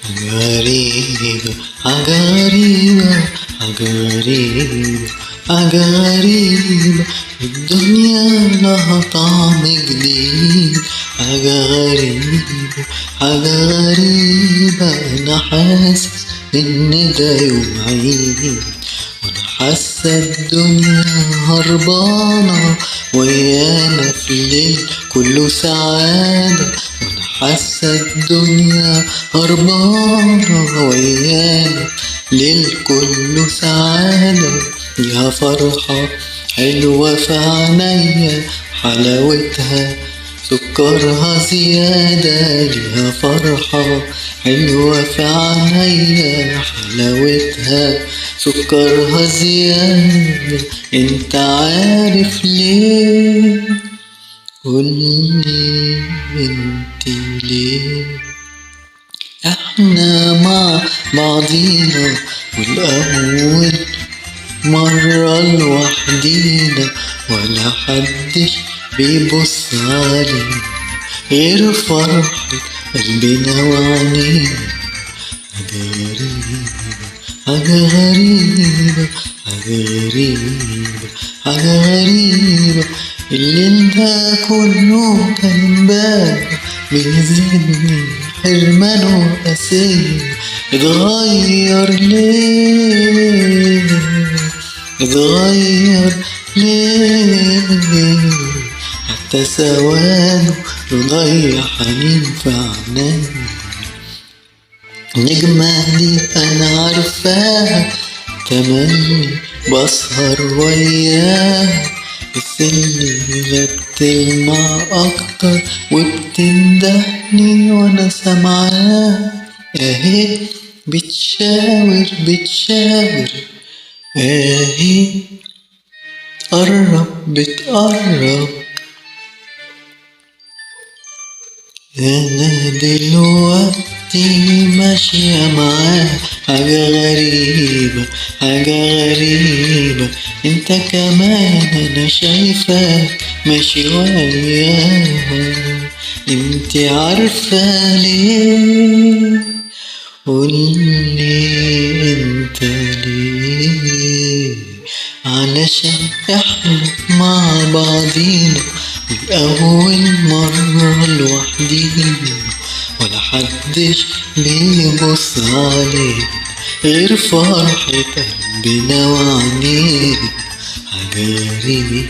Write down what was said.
حاجة غريبة، حاجة غريبة، حاجة غريبة، حاجة غريبة، الدنيا لها طعم جديد. حاجة غريبة، حاجة غريبة، أنا حاسس إن ده يوم عيد، وأنا حاسة الدنيا هربانة ويانا في ليل كله سعادة. وأنا حاسة الدنيا هربانة ويانا ليل كله سعادة. يا فرحة حلوة في عينيا، حلاوتها سكرها زيادة. يا فرحة حلوة في عينيا، حلاوتها سكرها زيادة. انت عارف ليه؟ قولي انت ليه؟ احنا مع بعضينا والأول مرة لوحدينا، ولا حدش بيبص علينا غير فرحة قلبنا وعنينا. حاجة غريبة، حاجة غريبة، حاجة غريبة، حاجة غريبة، الليل ده كله كان امبارح بينزلني حرمان وقاسية. اتغير ليه؟ اتغير ليه؟ حتى ثوانه يضيع حنين في عنايا. النجمة دي أنا عارفاها، تملي بسهر وياها، بس الليلة بتلمع أكتر وبتندهني وأنا سامعاها. أهي بتشاور بتشاور، أهي قرب بتقرب. أنا دلوقتي ماشية معاها، حاجة غريبة، حاجة غريبة، انت كمان انا شايفاك ماشي وياها. انت عارفة ليه؟ قولي انت ليه؟ علشان احنا مع بعضينا والأول مرة لوحدينا، ولا حدش بيبص علينا غير فرحة قلبنا وعنينا. حاجة غريبة.